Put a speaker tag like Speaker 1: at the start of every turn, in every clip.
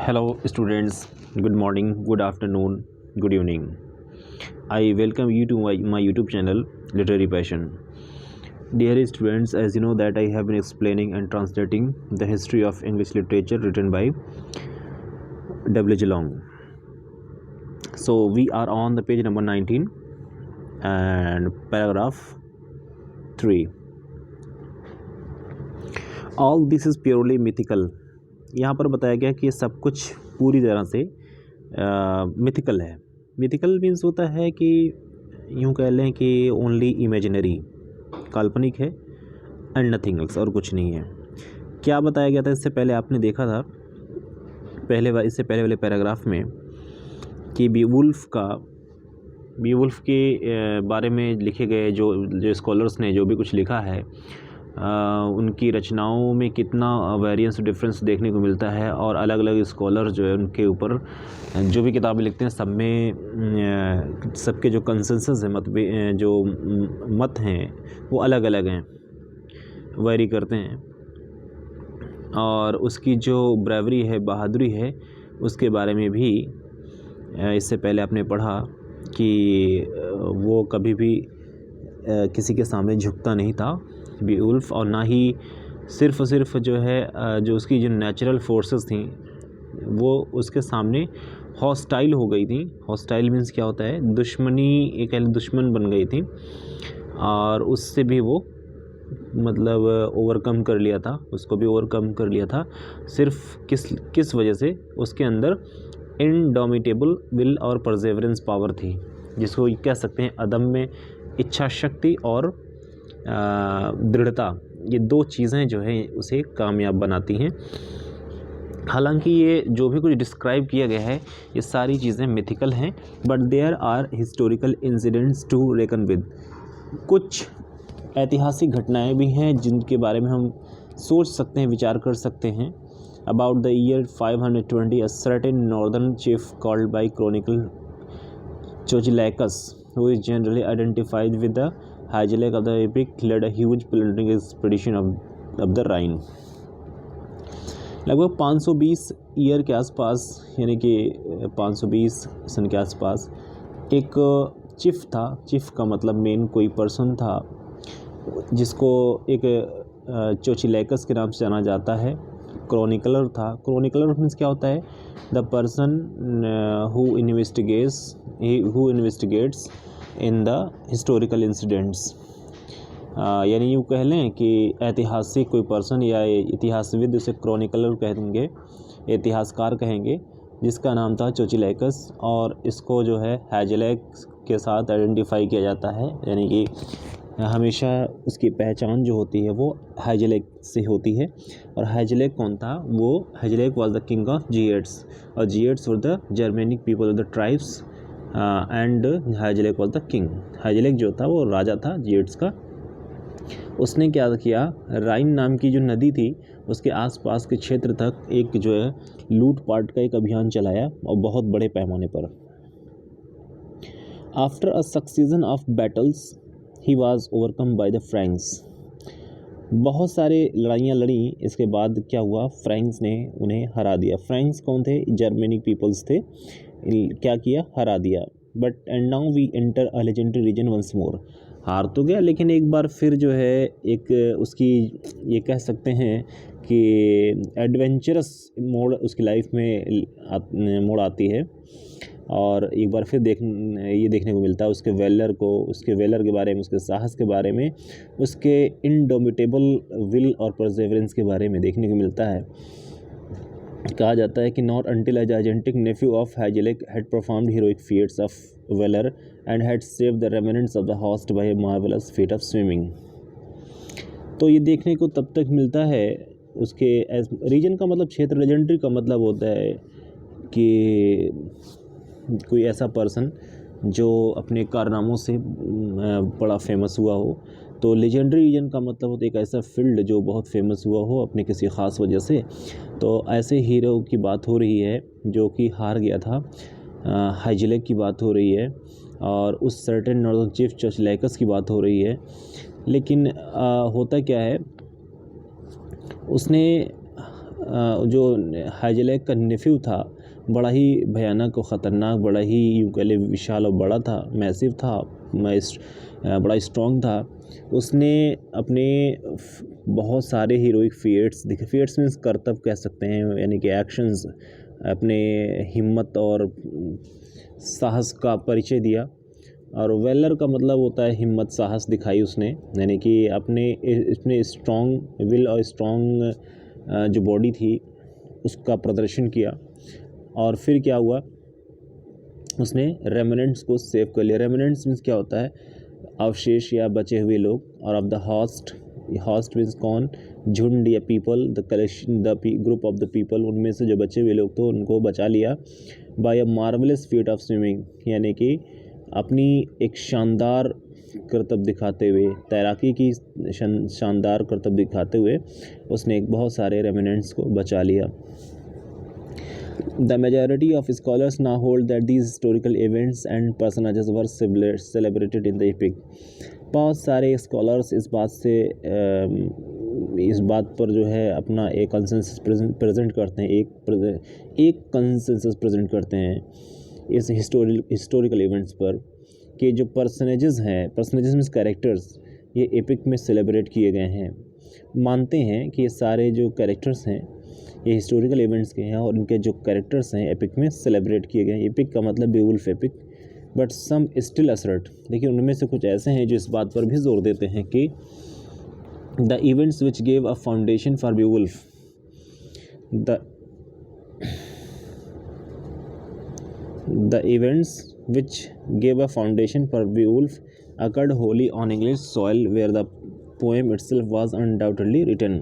Speaker 1: Hello, students. Good morning, good afternoon, good evening. I welcome you to my YouTube channel, Literary Passion. Dear students, as you know that I have been explaining and translating the history of English literature written by W.J. Long. So we are on the page number 19 and paragraph 3. All this is purely mythical. यहाँ पर बताया गया कि ये सब कुछ पूरी तरह से मिथिकल है. मिथिकल मीन्स होता है कि यूँ कह लें कि ओनली इमेजिनरी, काल्पनिक है एंड नथिंग एल्स, और कुछ नहीं है. क्या बताया गया था इससे पहले आपने देखा था इससे पहले वाले पैराग्राफ में कि बीवुल्फ के बारे में लिखे गए जो स्कॉलर्स ने जो भी कुछ लिखा है, उनकी रचनाओं में कितना वेरिएंस डिफरेंस देखने को मिलता है. और अलग अलग स्कॉलर जो है उनके ऊपर जो भी किताबें लिखते हैं सब में सबके जो कंसेंसस है, जो मत हैं वो अलग अलग हैं, वेरी करते हैं. और उसकी जो ब्रेवरी है, बहादुरी है, उसके बारे में भी इससे पहले आपने पढ़ा कि वो कभी भी किसी के सामने झुकता नहीं था बीवुल्फ, और ना ही सिर्फ जो है जो उसकी जो नेचुरल फोर्सेस थी वो उसके सामने हॉस्टाइल हो गई थी. हॉस्टाइल मीन्स क्या होता है, दुश्मन बन गई थी, और उससे भी वो मतलब ओवरकम कर लिया था, उसको भी ओवरकम कर लिया था. सिर्फ किस वजह से, उसके अंदर इनडोमिटेबल विल और परसेवरेंस पावर थी, जिसको कह सकते हैं अदम्य इच्छा शक्ति और दृढ़ता. ये दो चीज़ें जो हैं उसे कामयाब बनाती हैं. हालांकि ये जो भी कुछ डिस्क्राइब किया गया है ये सारी चीज़ें मिथिकल हैं, but there are historical incidents to reckon with. कुछ ऐतिहासिक घटनाएं भी हैं जिनके बारे में हम सोच सकते हैं, विचार कर सकते हैं. About the year 520 a certain northern chief called by chronicle Chocilacus, who is generally identified with the Hygelac of the epic, led a huge plundering expedition of the Rhine. लगभग 520 ईयर के आसपास, यानी कि 520 सन के आसपास एक चीफ था. Chief का मतलब मेन कोई पर्सन था, जिसको एक चोचिलैकस के नाम से जाना जाता है. क्रॉनिकलर था. क्रॉनिकलर मीन्स क्या होता है, the person who investigates in the historical incidents. यानी यूँ कह लें कि ऐतिहासिक कोई पर्सन या इतिहासविद, उसे क्रॉनिकलर कहेंगे, इतिहासकार कहेंगे, जिसका नाम था चोचिलैकस. और इसको जो है हाइजेलैक के साथ आइडेंटिफाई किया जाता है, यानी कि हमेशा उसकी पहचान जो होती है वो हाइजेलैक से होती है. और हाइजेलैक कौन था, वो Hygelac was the king of Geats, और Geats were the Germanic people of the tribes, and Hygelac was the king. Hygelac जो था वो राजा था जिएट्स का. उसने क्या किया, राइन नाम की जो नदी थी उसके आसपास के क्षेत्र तक एक जो है लूटपाट का एक अभियान चलाया, और बहुत बड़े पैमाने पर. After a succession of battles he was overcome by the Franks. बहुत सारे लड़ाइयाँ लड़ी, इसके बाद क्या हुआ, फ्रैंक्स ने उन्हें हरा दिया. फ्रैंक्स कौन थे, जर्मेनिक पीपल्स थे. क्या किया, हरा दिया. But and now we enter a legendary region once more. हार तो गया, लेकिन एक बार फिर जो है एक उसकी ये कह सकते हैं कि एडवेंचरस मोड़ उसकी लाइफ में मोड़ आती है. और एक बार फिर ये देखने को मिलता है उसके वेलर के बारे में, उसके साहस के बारे में, उसके इनडोमिटेबल विल और परसेवरेंस के बारे में देखने को मिलता है. कहा जाता है कि not until a gigantic nephew of Hygelac had performed heroic feats of valour and had saved the remnants of the host by a marvellous feat of swimming. तो ये देखने को तब तक मिलता है उसके रीजन का मतलब क्षेत्र, लेजेंडरी का मतलब होता है कि कोई ऐसा पर्सन जो अपने कारनामों से बड़ा फेमस हुआ हो. तो लेजेंडरी रीजन का मतलब होता है एक ऐसा फील्ड जो बहुत फेमस हुआ हो अपने किसी ख़ास वजह से. तो ऐसे हीरो की बात हो रही है जो कि हार गया था, हाइजेलैक की बात हो रही है, और उस सर्टेन नॉर्दर्न चीफ चोचिलैकस की बात हो रही है. लेकिन होता क्या है, उसने जो हाइजेलैक का नेफ्यू था बड़ा ही भयानक और ख़तरनाक, बड़ा ही यूँ कह लें विशाल और बड़ा था, मैसिव था, बड़ा स्ट्रॉन्ग था। उसने अपने बहुत सारे हीरोइक फीट्स दिखे, फीट्स मीन्स करतब कह सकते हैं, यानी कि एक्शंस, अपने हिम्मत और साहस का परिचय दिया। और वेलर का मतलब होता है हिम्मत, साहस दिखाई उसने, यानी कि इसने स्ट्रॉन्ग विल और स्ट्रॉन्ग जो बॉडी थी उसका प्रदर्शन किया। और फिर क्या हुआ, उसने रेमिनेंट्स को सेव कर लिया। रेमिनेंट्स मीन्स क्या होता है, अवशेष या बचे हुए लोग, और of the host, host means कौन, झुंड या people, the collection, the group of the people, उनमें से जो बचे हुए लोग थे उनको बचा लिया। By a marvellous feat of swimming, यानी कि अपनी एक शानदार करतब दिखाते हुए, तैराकी की शानदार करतब दिखाते हुए उसने एक बहुत सारे रेमिनेंट्स को बचा लिया। The majority of scholars now hold that these historical events and personages were celebrated in the epic. बहुत सारे स्कॉलर्स इस बात पर जो है अपना एक कंसेंसस प्रेजेंट करते हैं, एक कंसेंसस प्रेजेंट करते हैं इस हिस्टोरिकल इवेंट्स पर, कि जो पर्सनेजेस हैं, पर्सनेजेस मीन्स कैरेक्टर्स, ये एपिक में सेलिब्रेट किए गए हैं। मानते हैं कि ये सारे जो कैरेक्टर्स हैं ये हिस्टोरिकल इवेंट्स के हैं और इनके जो कैरेक्टर्स हैं एपिक में सेलिब्रेट किए गए हैं। एपिक का मतलब Beowulf epic, but some still assert, देखिए उनमें से कुछ ऐसे हैं जो इस बात पर भी जोर देते हैं कि the events which gave a foundation for Beowulf, the events which gave a foundation for Beowulf occurred wholly on English soil where the poem itself was undoubtedly written.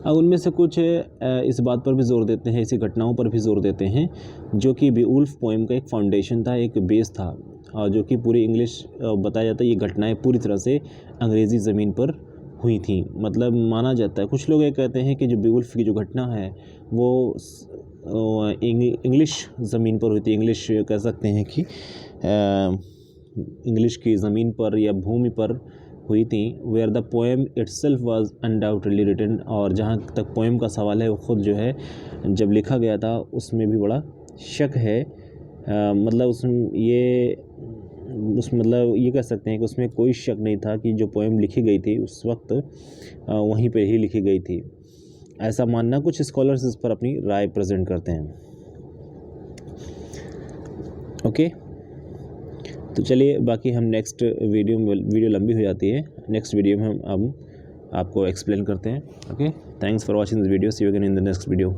Speaker 1: अब उनमें से कुछ इस बात पर भी जोर देते हैं, ऐसी घटनाओं पर भी जोर देते हैं जो कि बेवुल्फ पोएम का एक फाउंडेशन था, एक बेस था, और जो कि पूरी इंग्लिश बताया जाता है ये घटनाएं पूरी तरह से अंग्रेज़ी ज़मीन पर हुई थी। मतलब माना जाता है, कुछ लोग ये कहते हैं कि जो बेवुल्फ की जो घटना है वो इंग्लिश ज़मीन पर हुई थी, इंग्लिश कह सकते हैं कि इंग्लिश की ज़मीन पर या भूमि पर हुई थी, where the poem itself was undoubtedly written, और जहाँ तक पोएम का सवाल है वो ख़ुद जो है जब लिखा गया था उसमें भी बड़ा शक है। मतलब मतलब ये कह सकते हैं कि उसमें कोई शक नहीं था कि जो पोएम लिखी गई थी उस वक्त वहीं पे ही लिखी गई थी, ऐसा मानना कुछ स्कॉलर्स इस पर अपनी राय प्रेजेंट करते हैं। ओके, तो चलिए बाकी हम नेक्स्ट वीडियो लंबी हो जाती है, नेक्स्ट वीडियो में हम आपको एक्सप्लेन करते हैं। Okay, thanks for watching this video, see you again in the next video.